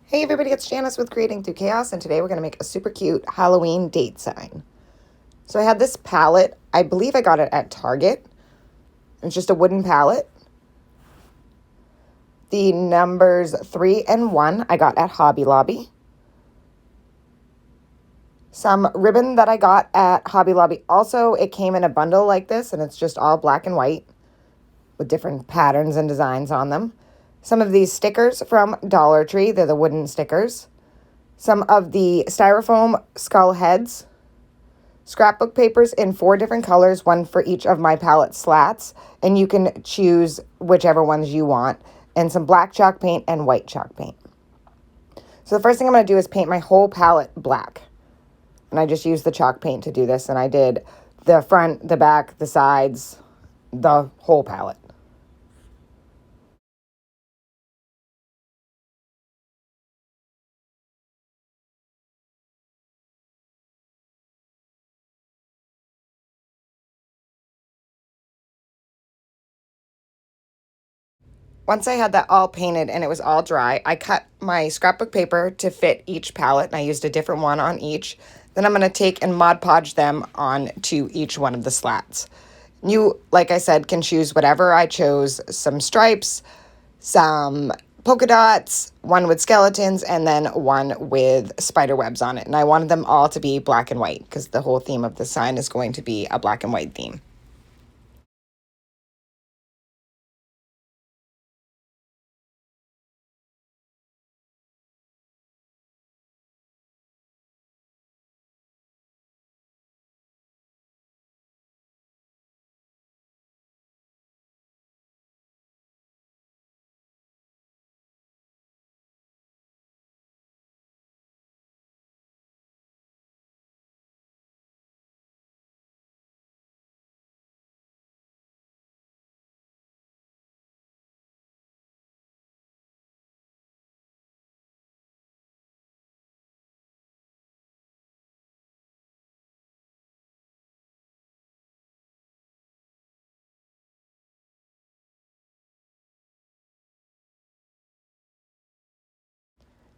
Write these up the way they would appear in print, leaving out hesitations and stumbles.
Hey everybody, it's Janice with Creating Through Chaos, and today we're going to make a super cute Halloween date sign. So I had this palette. I believe I got it at Target. It's just a wooden palette. The numbers 3 and 1 I got at Hobby Lobby. Some ribbon that I got at Hobby Lobby. Also, it came in a bundle like this, and it's just all black and white with different patterns and designs on them. Some of these stickers from Dollar Tree. They're the wooden stickers. Some of the styrofoam skull heads. Scrapbook papers in 4 different colors, one for each of my palette slats, and you can choose whichever ones you want, and some black chalk paint and white chalk paint. So the first thing I'm going to do is paint my whole palette black, and I just used the chalk paint to do this, and I did the front, the back, the sides, the whole palette. Once I had that all painted and it was all dry, I cut my scrapbook paper to fit each palette, and I used a different one on each. Then I'm going to take and Mod Podge them on to each one of the slats. You, like I said, can choose whatever. I chose some stripes, some polka dots, one with skeletons, and then one with spider webs on it. And I wanted them all to be black and white because the whole theme of the sign is going to be a black and white theme.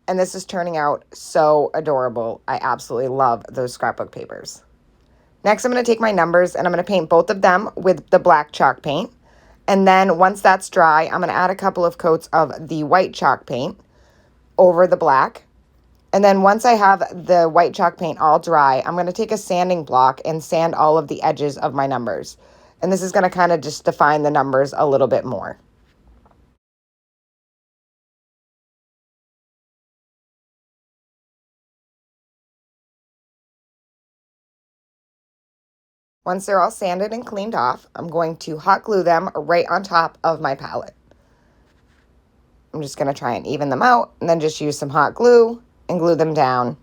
And this is turning out so adorable. I absolutely love those scrapbook papers. Next, I'm going to take my numbers and I'm going to paint both of them with the black chalk paint. And then once that's dry, I'm going to add a couple of coats of the white chalk paint over the black. And then once I have the white chalk paint all dry, I'm going to take a sanding block and sand all of the edges of my numbers. And this is going to kind of just define the numbers a little bit more. Once they're all sanded and cleaned off, I'm going to hot glue them right on top of my palette. I'm just going to try and even them out and then just use some hot glue and glue them down.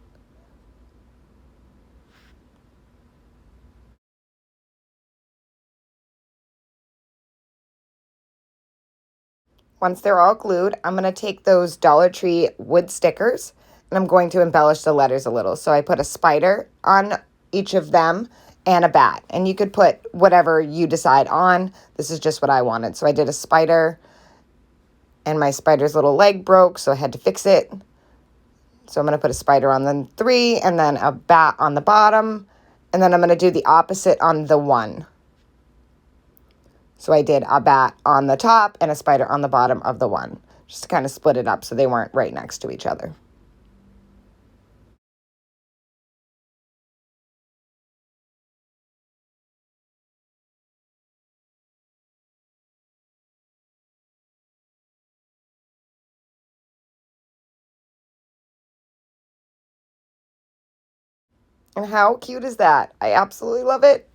Once they're all glued, I'm going to take those Dollar Tree wood stickers and I'm going to embellish the letters a little. So I put a spider on each of them and a bat. And you could put whatever you decide on. This is just what I wanted. So I did a spider and my spider's little leg broke, so I had to fix it. So I'm going to put a spider on the 3 and then a bat on the bottom. And then I'm going to do the opposite on the 1. So I did a bat on the top and a spider on the bottom of the 1, just to kind of split it up so they weren't right next to each other. And how cute is that? I absolutely love it.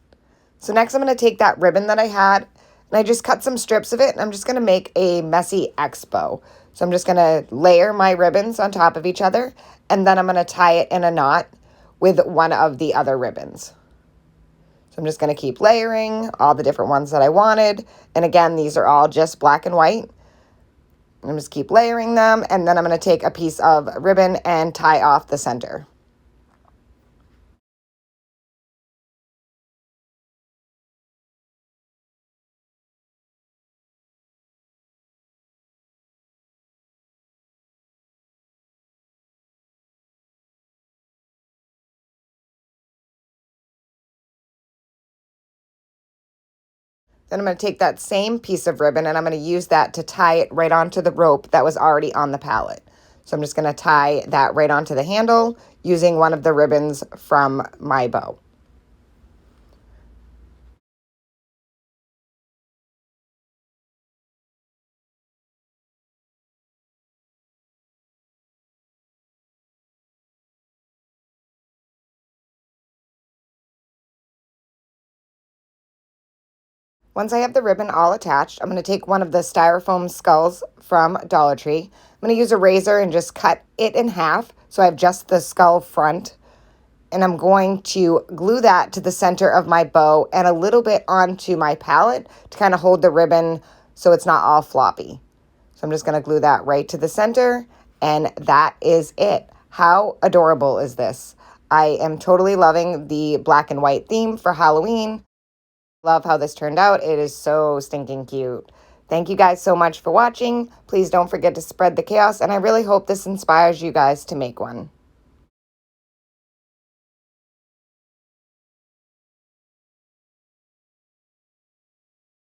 So next I'm going to take that ribbon that I had and I just cut some strips of it and I'm just going to make a messy X bow. So I'm just going to layer my ribbons on top of each other and then I'm going to tie it in a knot with one of the other ribbons. So I'm just going to keep layering all the different ones that I wanted. And again, these are all just black and white. I'm just keep layering them and then I'm going to take a piece of ribbon and tie off the center. Then I'm going to take that same piece of ribbon and I'm going to use that to tie it right onto the rope that was already on the pallet. So I'm just going to tie that right onto the handle using one of the ribbons from my bow. Once I have the ribbon all attached, I'm going to take one of the styrofoam skulls from Dollar Tree. I'm going to use a razor and just cut it in half so I have just the skull front. And I'm going to glue that to the center of my bow and a little bit onto my palette to kind of hold the ribbon so it's not all floppy. So I'm just going to glue that right to the center, and that is it. How adorable is this? I am totally loving the black and white theme for Halloween. Love how this turned out. It is so stinking cute. Thank you guys so much for watching. Please don't forget to spread the chaos, and I really hope this inspires you guys to make one.